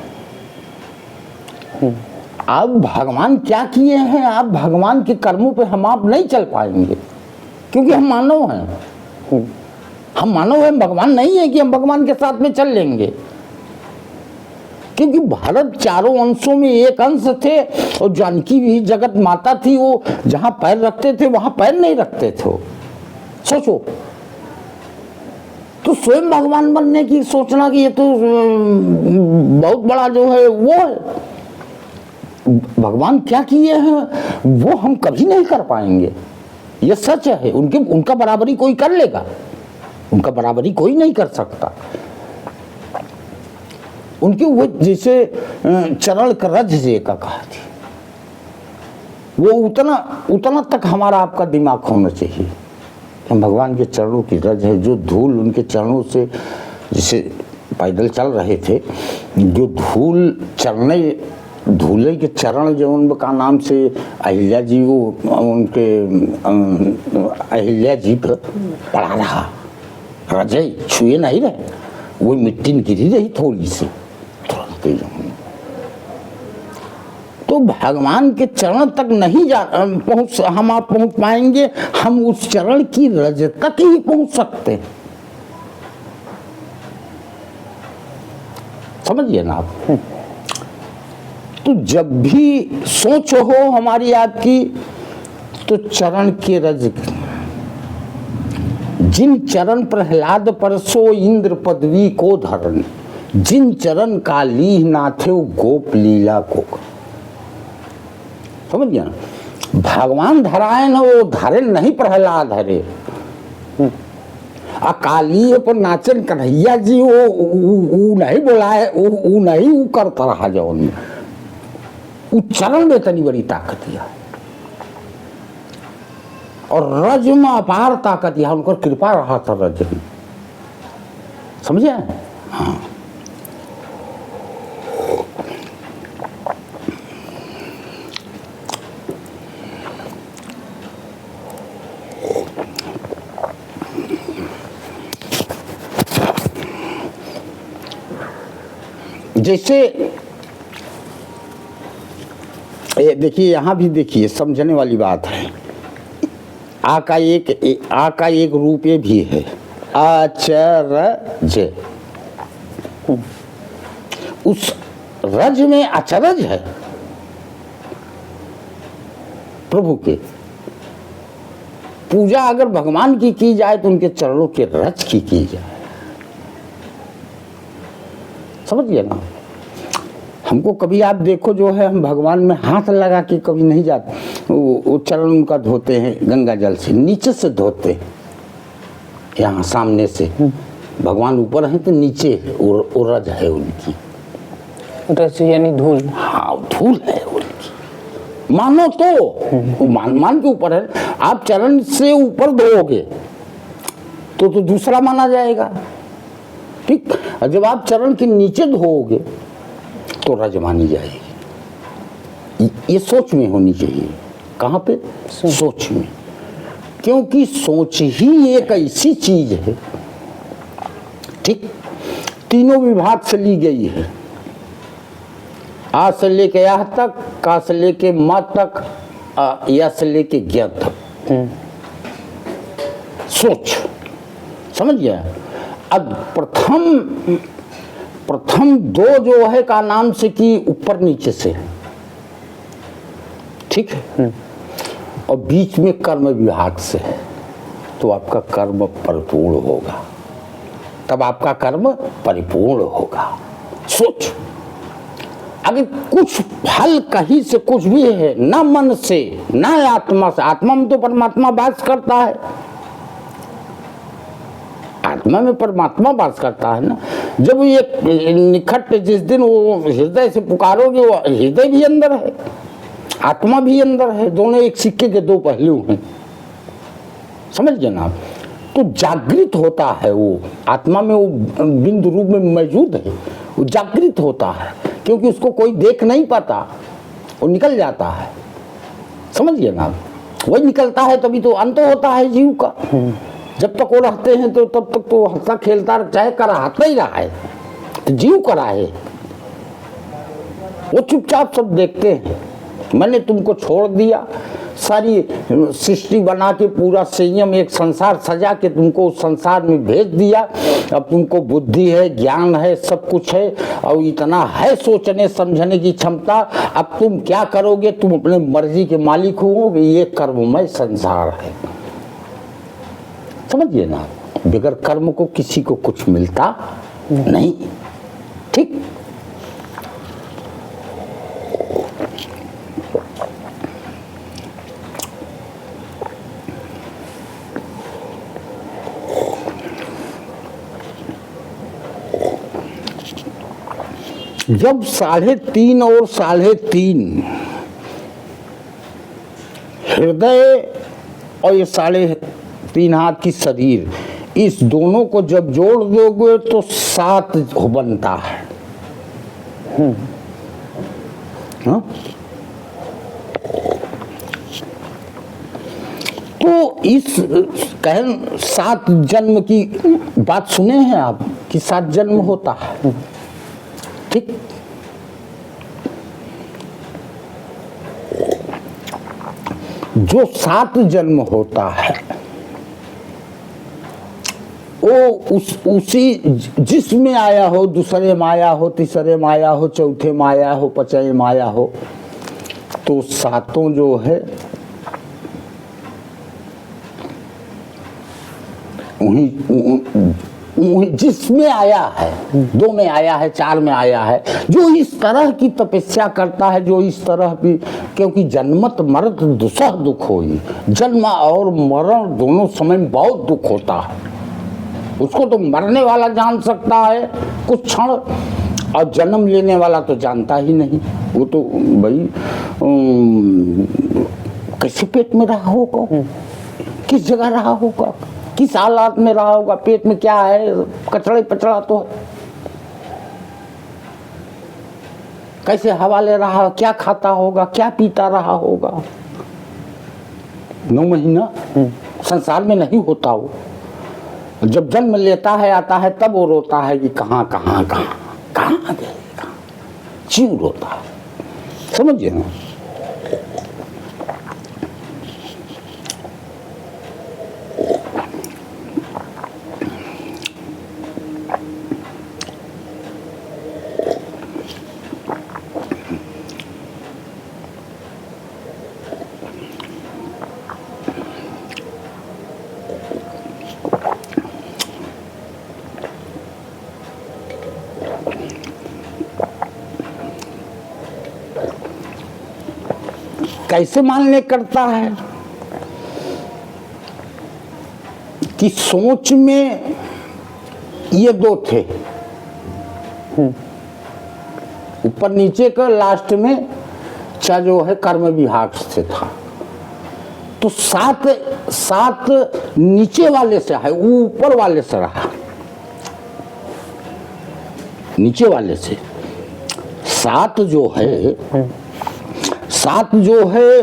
अब भगवान क्या किए हैं, आप भगवान के कर्मों पे हम आप नहीं चल पाएंगे क्योंकि हम मानव हैं, हम मानव हैं, भगवान नहीं है कि हम भगवान के साथ में चल लेंगे। क्योंकि भारत चारों अंशों में एक अंश थे और जानकी भी जगत माता थी, वो जहां पैर रखते थे वहां पैर नहीं रखते थे। सोचो, तो स्वयं भगवान बनने की सोचना कि ये तो बहुत बड़ा जो है वो है। भगवान क्या किए हैं वो हम कभी नहीं कर पाएंगे, ये सच है। उनका बराबरी कोई कर लेगा, उनका बराबरी कोई नहीं कर सकता। उनके वो जैसे चरण का रज जे का कहा थी, वो उतना तक हमारा आपका दिमाग होना चाहिए। हम भगवान के चरणों की रज है, जो धूल उनके चरणों से, जैसे पैदल चल रहे थे, जो धूले के चरण जो उनका नाम से अहिल्या जी, वो उनके अहिल्या जी पर पड़ा रहा, रजय छुए नहीं रहे, वो मिट्टी गिरी रही थोड़ी सी। तो भगवान के चरण तक नहीं हम आप पहुंच पाएंगे, हम उस चरण की रज तक ही पहुंच सकते हैं, समझिए ना आप। तो जब भी सोच हो हमारी आपकी, तो चरण के रज, जिन चरण प्रहलाद परसो इंद्र पदवी को धरण, जिन चरण का लीह नाथे गोप लीला को, समझ गया। भगवान धराए न, वो धरे नहीं प्रहलाद हरे। अकाली पर नाचन कन्हैया जी, वो नहीं बोलाए, वो नहीं वो करता रहा जो उनमें, वो चरण में तनी बड़ी ताकत है और रज में अपार ताकत है, उनका कृपा रहा था रज में, समझे। हाँ, जैसे देखिए, यहां भी देखिए समझने वाली बात है। आ का एक रूप ये भी है, अचरज। उस रज में अचरज है, प्रभु के। पूजा अगर भगवान की जाए तो उनके चरणों के रज की जाए। समझिए ना, हमको कभी आप देखो जो है, हम भगवान में हाथ लगा के कभी नहीं जाते। वो चरण उनका धोते हैं गंगा जल से, नीचे से धोते हैं, यहाँ सामने से। भगवान ऊपर है तो नीचे रज है उनकी, रज यानी धूल। हाँ, धूल है उनकी। मानो तो मान के ऊपर है। आप चरण से ऊपर धोओगे तो दूसरा माना जाएगा, ठीक। और जब आप चरण के नीचे धोओगे तो रज मानी जाएगी। ये सोच में होनी चाहिए। कहाँ पे? सोच में। क्योंकि सोच ही एक ऐसी चीज है, ठीक, तीनों विभाग से ली गई है। आ से लेके यह तक, का से लेके म तक, या से लेके ज्ञ तक। सोच, समझ गया। अब प्रथम दो जो है का नाम से कि ऊपर नीचे से, ठीक है, और बीच में कर्म विभाग से है, तो आपका कर्म परिपूर्ण होगा। तब आपका कर्म परिपूर्ण होगा। सोच, अगर कुछ फल कहीं से कुछ भी है, ना मन से ना आत्मा से, आत्मा में तो परमात्मा वास करता है, आत्मा में परमात्मा वास करता है ना। जब ये निखट, जिस दिन वो हृदय से पुकारोगे, वो हृदय भी अंदर है, आत्मा भी अंदर है, दोनों एक सिक्के के दो पहलू हैं। समझ गए ना। तो जागृत होता है वो, आत्मा में वो बिंदु रूप में मौजूद है, वो जागृत होता है, क्योंकि उसको कोई देख नहीं पाता, वो निकल जाता है। समझिए ना, वही निकलता है, तभी तो अंत होता है जीव का। जब तक वो रहते हैं तो तब तक तो हंसता खेलता, चाहे कराहता ही रहा है, तो जीव करा है। वो चुपचाप सब देखते हैं। मैंने तुमको छोड़ दिया, सारी सृष्टि बना के, पूरा संयम एक संसार सजा के तुमको उस संसार में भेज दिया। अब तुमको बुद्धि है, ज्ञान है, सब कुछ है, और इतना है सोचने समझने की क्षमता। अब तुम क्या करोगे? तुम अपने मर्जी के मालिक हो। ये कर्ममय संसार है। समझिए ना, बगैर कर्म को किसी को कुछ मिलता नहीं, ठीक। जब 3.5 और 3.5 हृदय और ये 3.5 हाथ की शरीर, इस दोनों को जब जोड़ दोगे तो 7 बनता है। हाँ? तो इस 7 जन्म की बात सुने हैं आप कि 7 जन्म होता है, ठीक। जो 7 जन्म होता है वो उसी जिसमें आया हो, दूसरे में आया हो, तीसरे में आया हो, चौथे में आया हो, पांचवें में आया हो, तो 7 जो है वही जिसमें आया है, 2 में आया है, 4 में आया है, जो इस तरह की तपस्या करता है, जो इस तरह की, क्योंकि जन्मत मरत दुसह दुख होई, जन्म और मरण दोनों समय में बहुत दुख होता है। उसको तो मरने वाला जान सकता है कुछ क्षण, और जन्म लेने वाला तो जानता ही नहीं। वो तो भाई कैसे पेट में रहा होगा, किस जगह रहा होगा, किस हालात में रहा होगा, पेट में क्या है, कचड़े पचड़ा तो है, कैसे हवा ले रहा, क्या खाता होगा, क्या पीता रहा होगा। 9 महीना संसार में नहीं होता वो। जब जन्म लेता है, आता है, तब वो रोता है कि कहाँ कहाँ कहाँ कहाँ गए, जीव रोता है। समझिए ना। कैसे मान्य करता है कि सोच में ये दो थे, ऊपर नीचे का लास्ट में चा जो है कर्म विभाग से था, तो सात सात नीचे वाले से है, ऊपर वाले से रहा, नीचे वाले से सात जो है, सात जो है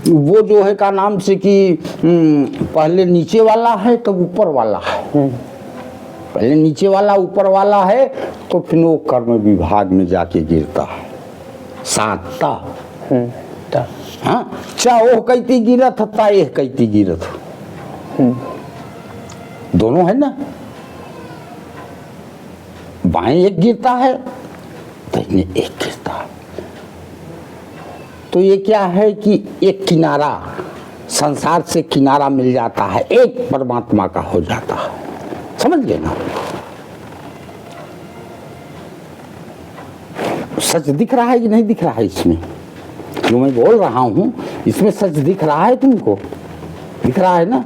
वो जो है का नाम से कि पहले नीचे वाला है तब ऊपर वाला है, पहले नीचे वाला ऊपर वाला है तो फिर वो कर्म विभाग में जाके गिरता है। सातता हाँ चा ओह कहती गिरत था, एह कहती गिरत, दोनों है ना, बाएं एक गिरता है दाहिने एक गिरता है, तो ये क्या है कि एक किनारा संसार से किनारा मिल जाता है, एक परमात्मा का हो जाता है, समझ गए ना। सच दिख रहा है कि नहीं दिख रहा है इसमें जो मैं बोल रहा हूं, इसमें सच दिख रहा है तुमको, दिख रहा है ना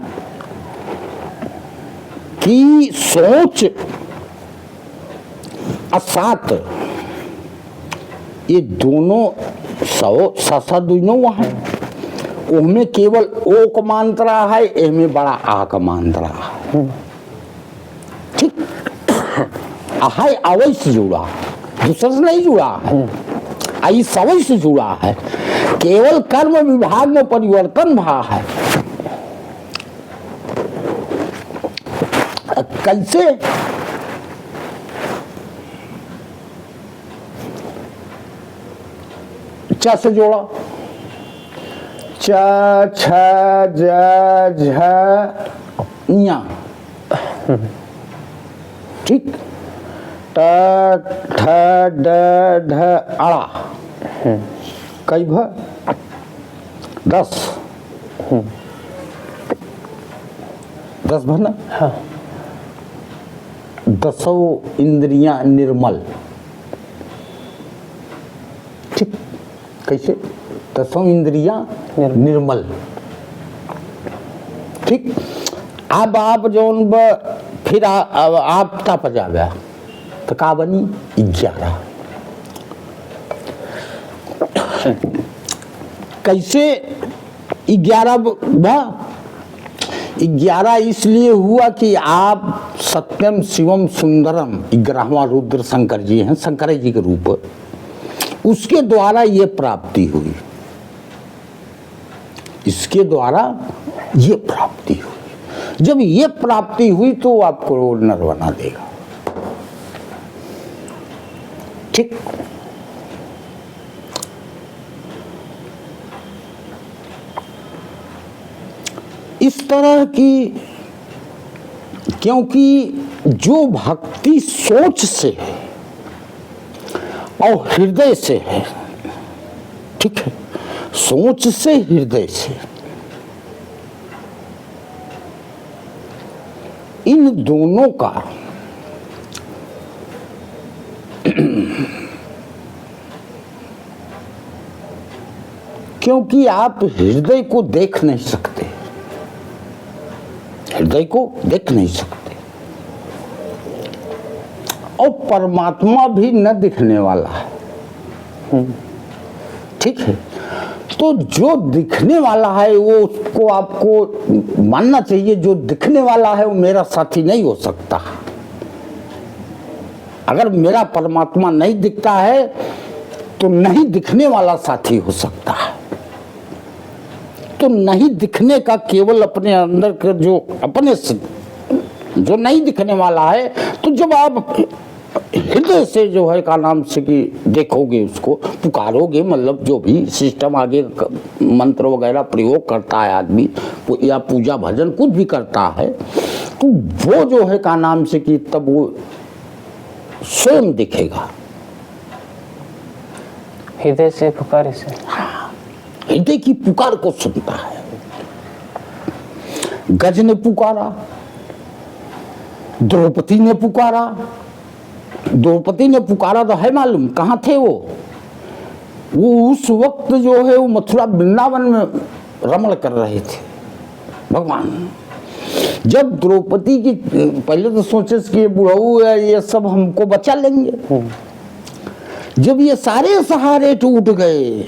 कि सोच असात ये दोनों सौ दोनों वहां है, उसमें केवल ओ का मांत्रा है, इसमें बड़ा आ का मांत्रा है, ठीक है, अवय से जुड़ा, दूसरे से नहीं जुड़ा है, आई सवय से जुड़ा है, केवल कर्म विभाग में परिवर्तन भा है। कैसे? च से जोड़ा, च छ ज झ ञ, ठीक, ट ठ ड ढ अड़ा, कई भ 10 10 भना, हाँ। 10 इंद्रियां निर्मल, ठीक, कैसे 10 इंद्रियां निर्मल, ठीक। अब आप जोन फिर आप तप जा गया तो का बनी 11, कैसे 11 इसलिए हुआ कि आप सत्यम शिवम सुंदरम 11वां रुद्र शंकर जी हैं, शंकर जी के रूप, उसके द्वारा ये प्राप्ति हुई, इसके द्वारा ये प्राप्ति हुई। जब ये प्राप्ति हुई तो आपको नर बना देगा, ठीक। इस तरह की, क्योंकि जो भक्ति सोच से है और हृदय से है, ठीक है, सोच से हृदय से, इन दोनों का क्योंकि आप हृदय को देख नहीं सकते, हृदय को देख नहीं सकते, और परमात्मा भी न दिखने वाला है, ठीक है। तो जो दिखने वाला है वो उसको आपको मानना चाहिए, जो दिखने वाला है वो मेरा साथी नहीं हो सकता। अगर मेरा परमात्मा नहीं दिखता है तो नहीं दिखने वाला साथी हो सकता है। तो नहीं दिखने का केवल अपने अंदर का जो अपने से जो नहीं दिखने वाला है, तो जब आप हृदय से जो है का नाम से कि देखोगे, उसको पुकारोगे, मतलब जो भी सिस्टम आगे मंत्र वगैरह प्रयोग करता है आदमी, या पूजा भजन कुछ भी करता है, तो वो जो है का नाम से कि तब वो स्वयं दिखेगा। हृदय से पुकारे से, हृदय की पुकार को सुनता है। गज ने पुकारा, द्रौपदी ने पुकारा, द्रौपदी ने पुकारा तो है मालूम, कहाँ थे वो? वो उस वक्त जो है वो मथुरा वृंदावन में रमण कर रहे थे भगवान। जब द्रौपदी की पहले तो सोचे कि ये बुढ़ऊ है, ये सब हमको बचा लेंगे। जब ये सारे सहारे टूट गए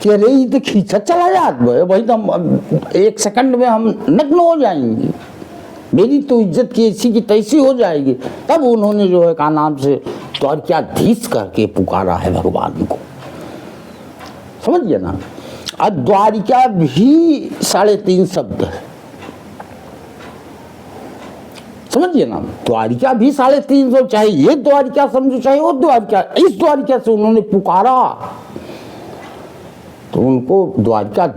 कि अरे ये तो खींचा चला जाता है भाई, तो हम एक सेकंड में हम नग्न हो जाएंगे, मेरी तो इज्जत की ऐसी की तैसी हो जाएगी। तब उन्होंने जो है का नाम से द्वारकाधीश करके पुकारा है भगवान को, समझिए ना। अब द्वारिका भी 3.5 शब्द है, समझिए ना। द्वारिका भी 350, चाहे ये द्वारिका समझो चाहे वो द्वारिका, इस द्वारिका से उन्होंने पुकारा तो उनको द्वारिका